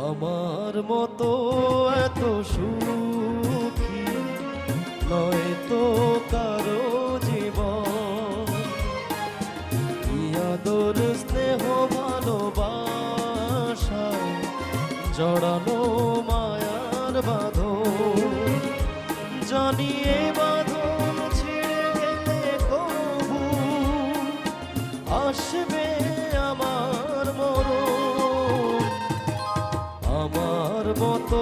আমার মতো এত সুখী নয় তো কারো জীবন, কি আদর স্নেহ ভালোবাসা জড়ানো মায়ার বাঁধন, জানিয়ে বাঁধন ছিঁড়ে গেলে কবু আসবে আমার মরণ। আমার মতো